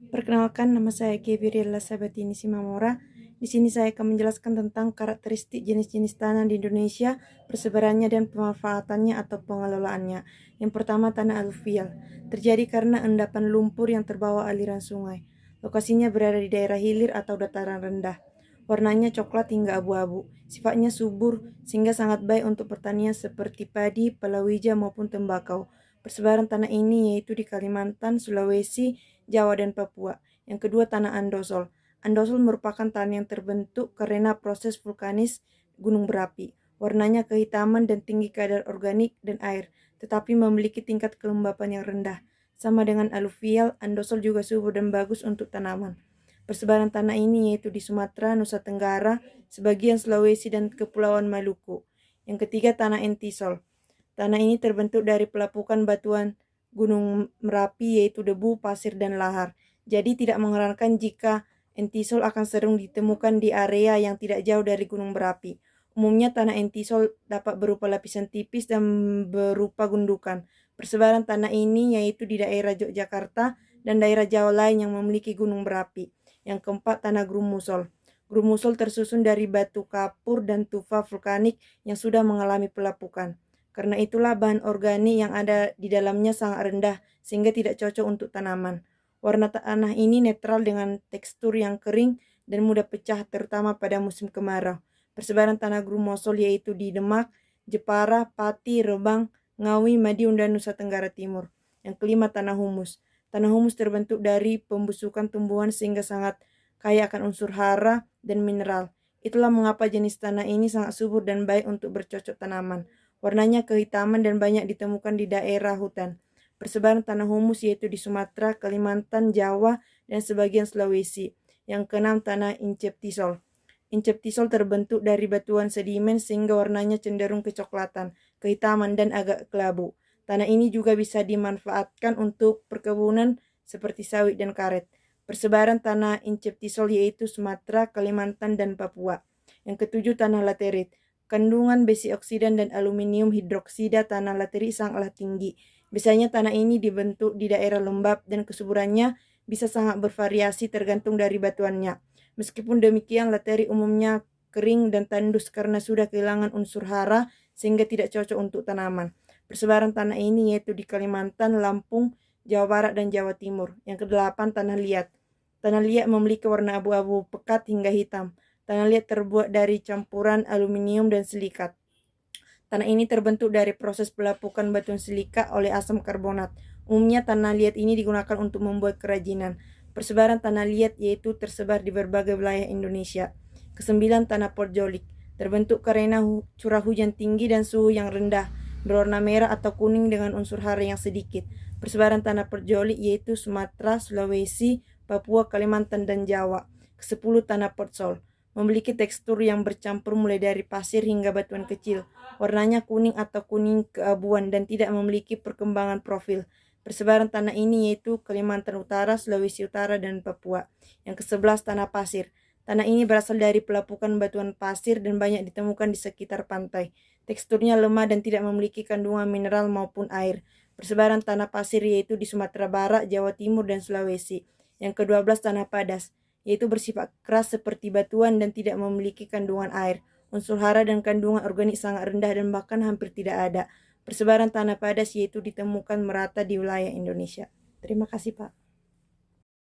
Perkenalkan, nama saya Gabriela Sabatini Simamora. Di sini saya akan menjelaskan tentang karakteristik jenis-jenis tanah di Indonesia, persebarannya dan pemanfaatannya atau pengelolaannya. Yang pertama, tanah aluvial. Terjadi karena endapan lumpur yang terbawa aliran sungai. Lokasinya berada di daerah hilir atau dataran rendah. Warnanya coklat hingga abu-abu. Sifatnya subur sehingga sangat baik untuk pertanian seperti padi, palawija maupun tembakau. Persebaran tanah ini yaitu di Kalimantan, Sulawesi, Jawa, dan Papua. Yang kedua, tanah andosol. Andosol merupakan tanah yang terbentuk karena proses vulkanis gunung berapi. Warnanya kehitaman dan tinggi kadar organik dan air, tetapi memiliki tingkat kelembapan yang rendah. Sama dengan aluvial, andosol juga subur dan bagus untuk tanaman. Persebaran tanah ini yaitu di Sumatera, Nusa Tenggara, sebagian Sulawesi, dan Kepulauan Maluku. Yang ketiga, tanah entisol. Tanah ini terbentuk dari pelapukan batuan Gunung Merapi yaitu debu, pasir, dan lahar. Jadi tidak mengherankan jika entisol akan sering ditemukan di area yang tidak jauh dari gunung berapi. Umumnya tanah entisol dapat berupa lapisan tipis dan berupa gundukan. Persebaran tanah ini yaitu di daerah Yogyakarta dan daerah Jawa lain yang memiliki gunung berapi. Yang keempat, tanah grumusol. Grumusol tersusun dari batu kapur dan tufa vulkanik yang sudah mengalami pelapukan. Karena itulah bahan organik yang ada di dalamnya sangat rendah sehingga tidak cocok untuk tanaman. Warna tanah ini netral dengan tekstur yang kering dan mudah pecah terutama pada musim kemarau. Persebaran tanah grumosol yaitu di Demak, Jepara, Pati, Rembang, Ngawi, Madiun, dan Nusa Tenggara Timur. Yang kelima, tanah humus. Tanah humus terbentuk dari pembusukan tumbuhan sehingga sangat kaya akan unsur hara dan mineral. Itulah mengapa jenis tanah ini sangat subur dan baik untuk bercocok tanaman. Warnanya kehitaman dan banyak ditemukan di daerah hutan. Persebaran tanah humus yaitu di Sumatera, Kalimantan, Jawa, dan sebagian Sulawesi. Yang keenam, tanah inceptisol. Inceptisol terbentuk dari batuan sedimen sehingga warnanya cenderung kecoklatan, kehitaman, dan agak kelabu. Tanah ini juga bisa dimanfaatkan untuk perkebunan seperti sawit dan karet. Persebaran tanah inceptisol yaitu Sumatera, Kalimantan, dan Papua. Yang ketujuh, tanah laterit. Kandungan besi oksidan dan aluminium hidroksida tanah laterit sangatlah tinggi. Biasanya tanah ini dibentuk di daerah lembab dan kesuburannya bisa sangat bervariasi tergantung dari batuannya. Meskipun demikian, laterit umumnya kering dan tandus karena sudah kehilangan unsur hara sehingga tidak cocok untuk tanaman. Persebaran tanah ini yaitu di Kalimantan, Lampung, Jawa Barat, dan Jawa Timur. Yang kedelapan, tanah liat. Tanah liat memiliki warna abu-abu pekat hingga hitam. Tanah liat terbuat dari campuran aluminium dan silikat. Tanah ini terbentuk dari proses pelapukan batuan silika oleh asam karbonat. Umumnya tanah liat ini digunakan untuk membuat kerajinan. Persebaran tanah liat yaitu tersebar di berbagai wilayah Indonesia. Kesembilan, tanah porjolik. Terbentuk karena curah hujan tinggi dan suhu yang rendah. Berwarna merah atau kuning dengan unsur hara yang sedikit. Persebaran tanah porjolik yaitu Sumatera, Sulawesi, Papua, Kalimantan, dan Jawa. Kesepuluh, tanah portsol. Memiliki tekstur yang bercampur mulai dari pasir hingga batuan kecil. Warnanya kuning atau kuning keabuan dan tidak memiliki perkembangan profil. Persebaran tanah ini yaitu Kalimantan Utara, Sulawesi Utara, dan Papua. Yang ke-11, tanah pasir. Tanah ini berasal dari pelapukan batuan pasir dan banyak ditemukan di sekitar pantai. Teksturnya lemah dan tidak memiliki kandungan mineral maupun air. Persebaran tanah pasir yaitu di Sumatera Barat, Jawa Timur, dan Sulawesi. Yang ke-12, tanah padas, yaitu bersifat keras seperti batuan dan tidak memiliki kandungan air. Unsur hara dan kandungan organik sangat rendah dan bahkan hampir tidak ada. Persebaran tanah padas yaitu ditemukan merata di wilayah Indonesia. Terima kasih, Pak.